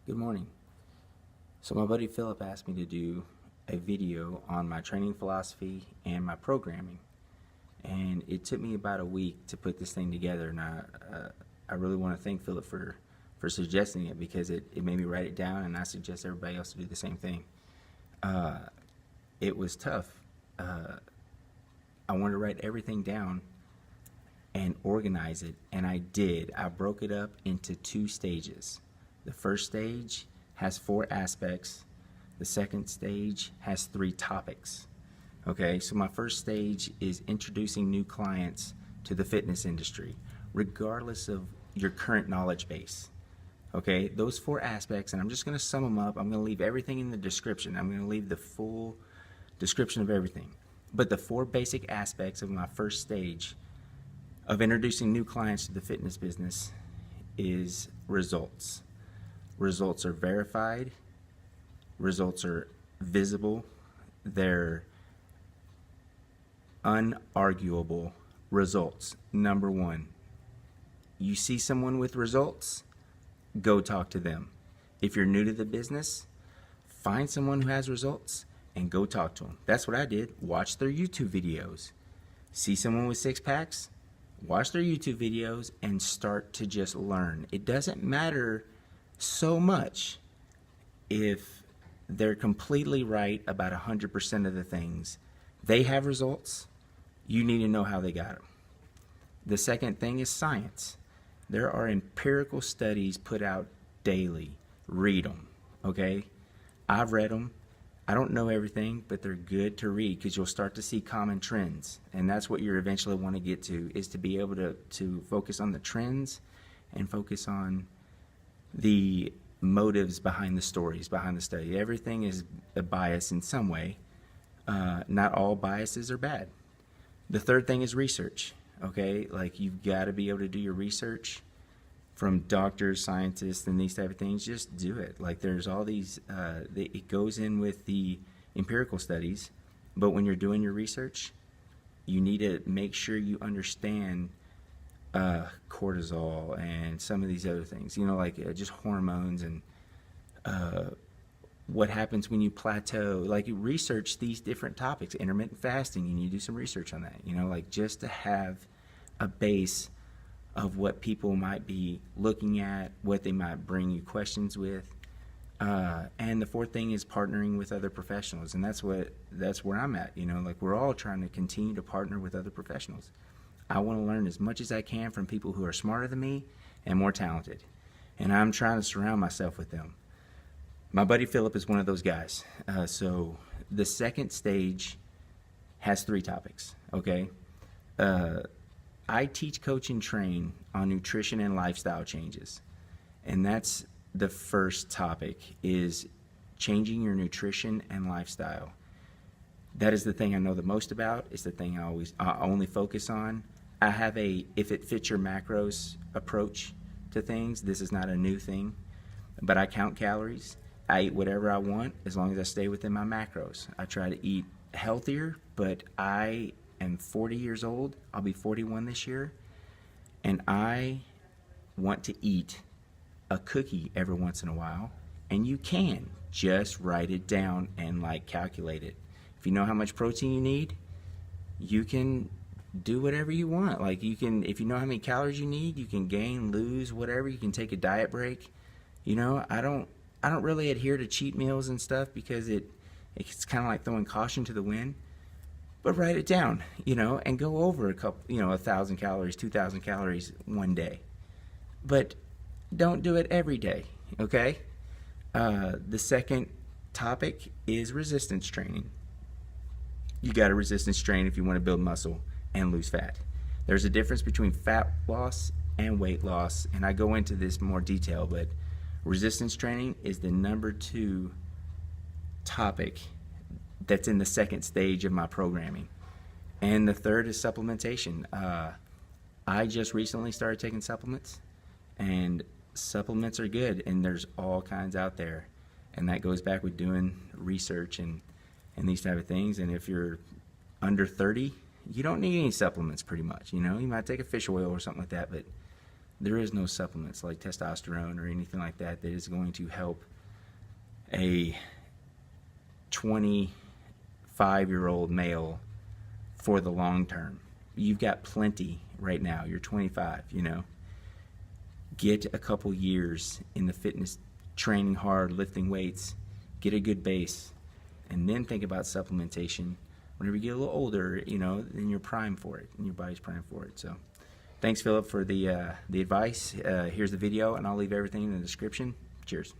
Good morning. So my buddy Philip asked me to do a video on my training philosophy and my programming, and it took me about a week to put this thing together. And I really want to thank Philip for suggesting it, because it made me write it down, and I suggest everybody else to do the same thing. It was tough. I wanted to write everything down and organize it, and I did. I broke it up into 2 stages. The first stage has 4 aspects. The second stage has 3 topics. Okay, so my first stage is introducing new clients to the fitness industry, regardless of your current knowledge base. Okay, those 4 aspects, and I'm just going to sum them up. I'm going to leave everything in the description. I'm going to leave the full description of everything. But the 4 basic aspects of my first stage of introducing new clients to the fitness business is results. Results are verified. Results are visible. They're unarguable results. Number 1, you see someone with results, go talk to them. If you're new to the business, find someone who has results and go talk to them. That's what I did. Watch their YouTube videos. See someone with 6 packs, watch their YouTube videos and start to just learn. It doesn't matter so much if they're completely right about 100% of the things. They have results. You need to know how they got them. The second thing is science. There are empirical studies put out daily. Read them, okay? I've read them. I don't know everything, but they're good to read, because you'll start to see common trends. And that's what you eventually want to get to, is to be able to focus on the trends and focus on the motives behind the stories, behind the study. Everything is a bias in some way. Not all biases are bad. The third thing is research, okay? Like, you've got to be able to do your research from doctors, scientists, and these type of things. Just do it. Like, there's all these, it goes in with the empirical studies, but when you're doing your research, you need to make sure you understand cortisol and some of these other things, like just hormones and what happens when you plateau. Like, you research these different topics. Intermittent fasting, you need to do some research on that, like, just to have a base of what people might be looking at, what they might bring you questions with. And the fourth thing is partnering with other professionals, and that's where I'm at. Like, we're all trying to continue to partner with other professionals. I want to learn as much as I can from people who are smarter than me and more talented, and I'm trying to surround myself with them. My buddy Philip is one of those guys. So the second stage has 3 topics, okay? I teach, coach, and train on nutrition and lifestyle changes, and that's the first topic, is changing your nutrition and lifestyle. That is the thing I know the most about. It's the thing I only focus on. I have a if it fits your macros approach to things. This is not a new thing, but I count calories. I eat whatever I want as long as I stay within my macros. I try to eat healthier, but I am 40 years old. I'll be 41 this year, and I want to eat a cookie every once in a while, and you can just write it down and calculate it. If you know how much protein you need, you can do whatever you want. Like, you can, if you know how many calories you need, you can gain, lose, whatever. You can take a diet break. I don't really adhere to cheat meals and stuff, because it's kind of like throwing caution to the wind. But write it down, and go over a couple, 1,000 calories, 2,000 calories one day. But don't do it every day, okay? The second topic is resistance training. You got to resistance train if you want to build muscle and lose fat. There's a difference between fat loss and weight loss, and I go into this more detail, but resistance training is the number 2 topic that's in the second stage of my programming. And the third is supplementation. I just recently started taking supplements, and supplements are good, and there's all kinds out there. And that goes back with doing research and these type of things. And if you're under 30, you don't need any supplements pretty much. You might take a fish oil or something like that, but there is no supplements like testosterone or anything like that that is going to help a 25-year-old male for the long term. You've got plenty right now. You're 25, you know. Get a couple years in the fitness, training hard, lifting weights, get a good base, and then think about supplementation. Whenever you get a little older, you know, then you're primed for it, and your body's primed for it. So thanks, Philip, for the advice. Here's the video, and I'll leave everything in the description. Cheers.